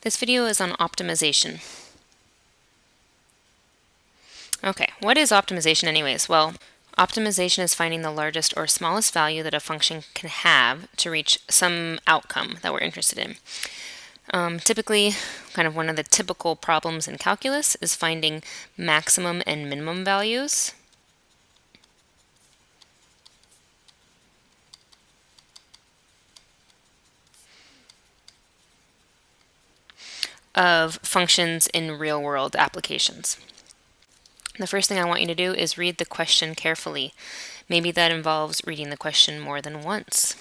This video is on optimization. Okay, what is optimization anyways? Well, optimization is finding the largest or smallest value that a function can have to reach some outcome that we're interested in. Typically, kind of one of the typical problems in calculus is finding maximum and minimum values. Of functions in real-world applications. The first thing I want you to do is read the question carefully. Maybe that involves reading the question more than once.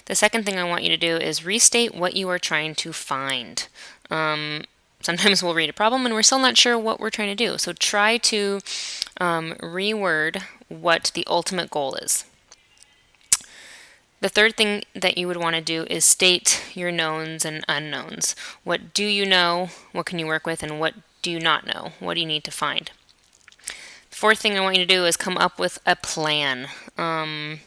The second thing I want you to do is restate what you are trying to find. Sometimes we'll read a problem and we're still not sure what we're trying to do. So try to reword what the ultimate goal is. The third thing that you would want to do is state your knowns and unknowns. What do you know? What can you work with? And what do you not know? What do you need to find? The fourth thing I want you to do is come up with a plan. How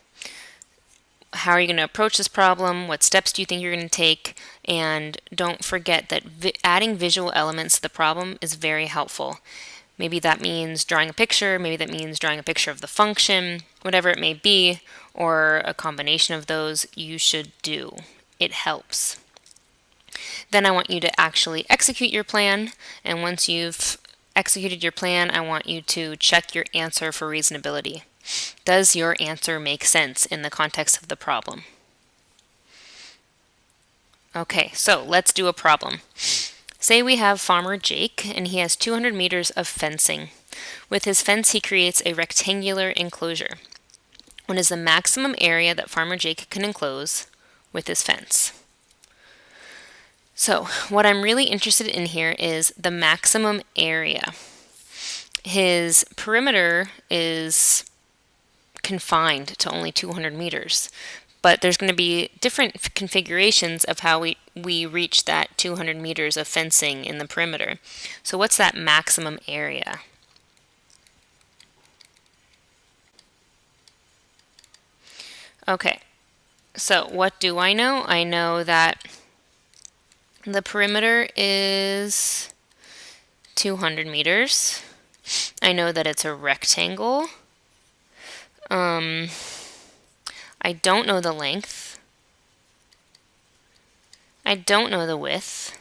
are you going to approach this problem? What steps do you think you're going to take? And don't forget that adding visual elements to the problem is very helpful. Maybe that means drawing a picture, maybe that means drawing a picture of the function, whatever it may be, or a combination of those, you should do. It helps. Then I want you to actually execute your plan, and once you've executed your plan, I want you to check your answer for reasonability. Does your answer make sense in the context of the problem? Okay, so let's do a problem. Say we have farmer Jake, and he has 200 meters of fencing. With his fence, he creates a rectangular enclosure. What is the maximum area that farmer Jake can enclose with his fence? So, what I'm really interested in here is the maximum area. His perimeter is confined to only 200 meters. But there's going to be different configurations of how we reach that 200 meters of fencing in the perimeter. So what's that maximum area? Okay, so what do I know? I know that the perimeter is 200 meters. I know that it's a rectangle. I don't know the length. I don't know the width.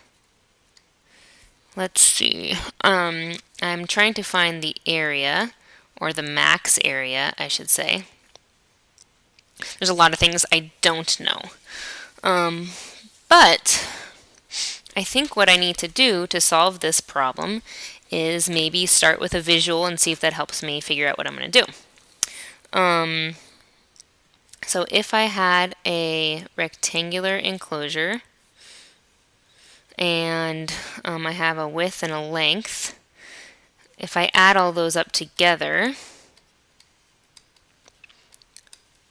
Let's see. I'm trying to find the area, or the max area, I should say. There's a lot of things I don't know. But I think what I need to do to solve this problem is maybe start with a visual and see if that helps me figure out what I'm going to do. So if I had a rectangular enclosure and I have a width and a length, if I add all those up together,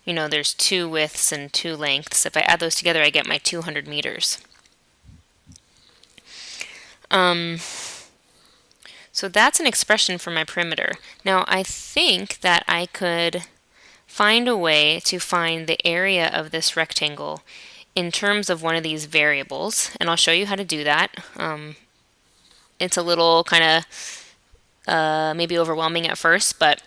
you know, there's 2 widths and 2 lengths. If I add those together, I get my 200 meters. So that's an expression for my perimeter. Now I think that I could find a way to find the area of this rectangle in terms of one of these variables, and I'll show you how to do that. It's a little kind of maybe overwhelming at first, but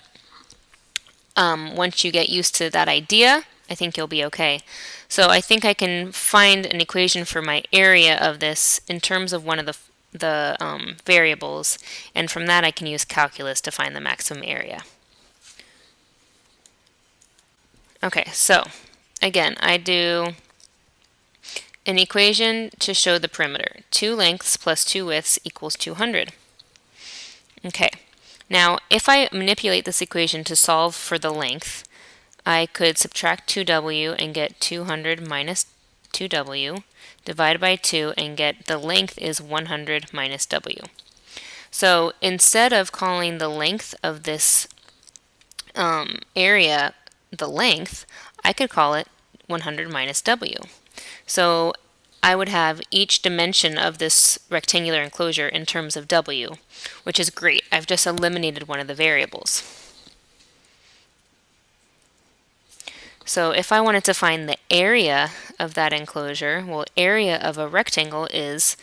once you get used to that idea, I think you'll be okay. So I think I can find an equation for my area of this in terms of one of the variables, and from that I can use calculus to find the maximum area. Okay, so again, I do an equation to show the perimeter. 2 lengths plus 2 widths equals 200. Okay, now if I manipulate this equation to solve for the length, I could subtract 2w and get 200 minus 2w, divide by 2 and get the length is 100 minus w. So instead of calling the length of this area the length, I could call it 100 minus w. So I would have each dimension of this rectangular enclosure in terms of w, which is great. I've just eliminated one of the variables. So if I wanted to find the area of that enclosure, well, area of a rectangle is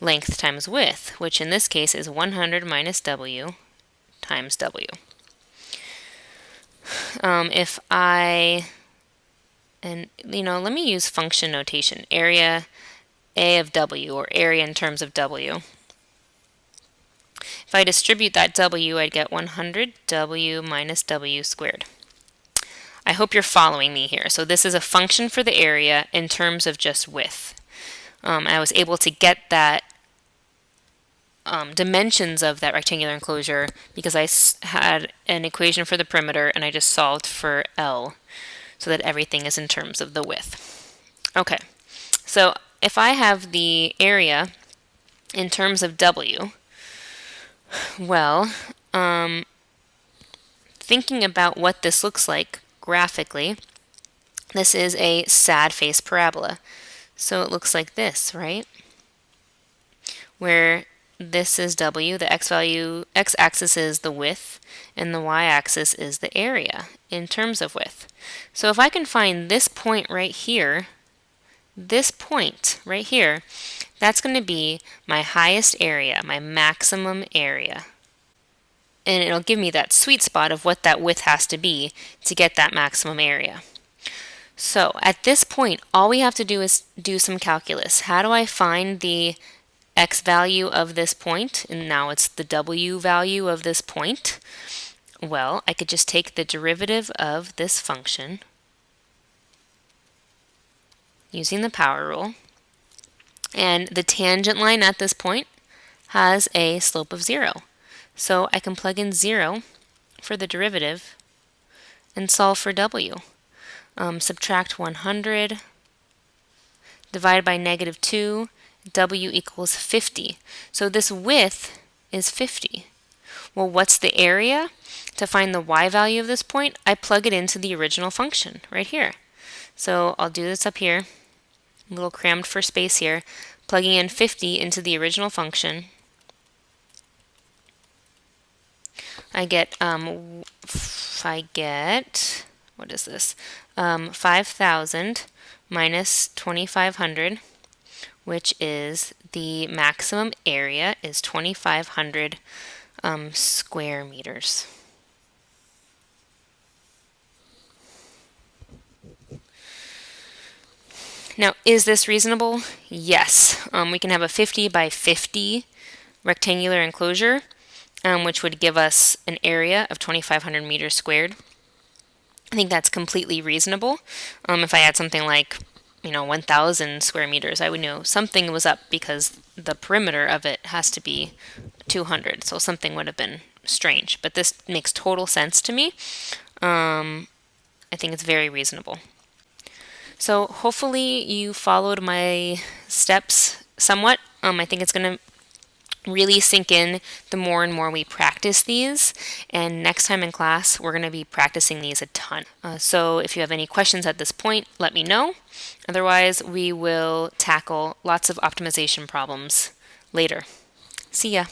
length times width, which in this case is 100 minus w times w. Let me use function notation. Area A of w, or area in terms of w. If I distribute that w, I'd get 100 w minus w squared. I hope you're following me here. So this is a function for the area in terms of just width. I was able to get that dimensions of that rectangular enclosure because I had an equation for the perimeter and I just solved for L so that everything is in terms of the width. Okay, so if I have the area in terms of W, well, thinking about what this looks like graphically, this is a sad face parabola. So it looks like this, right? Where this is W, the x-axis is the width, and the y-axis is the area in terms of width. So if I can find this point right here, that's going to be my highest area, my maximum area. And it'll give me that sweet spot of what that width has to be to get that maximum area. So at this point, all we have to do is do some calculus. How do I find the x value of this point? And now it's the w value of this point. Well, I could just take the derivative of this function using the power rule. And the tangent line at this point has a slope of 0. So I can plug in 0 for the derivative and solve for w. Subtract 100, divide by negative 2, w equals 50. So this width is 50. Well, what's the area? To find the y value of this point, I plug it into the original function right here. So I'll do this up here, a little crammed for space here, plugging in 50 into the original function. I get, what is this? 5,000 minus 2,500, which is the maximum area is 2,500 square meters. Now, is this reasonable? Yes. We can have a 50 by 50 rectangular enclosure, which would give us an area of 2,500 meters squared. I think that's completely reasonable. If I had something like, 1,000 square meters, I would know something was up because the perimeter of it has to be 200, so something would have been strange. But this makes total sense to me. I think it's very reasonable. So hopefully you followed my steps somewhat. I think it's going to really sink in the more and more we practice these, and next time in class we're going to be practicing these a ton. So if you have any questions at this point, let me know. Otherwise, we will tackle lots of optimization problems later. See ya.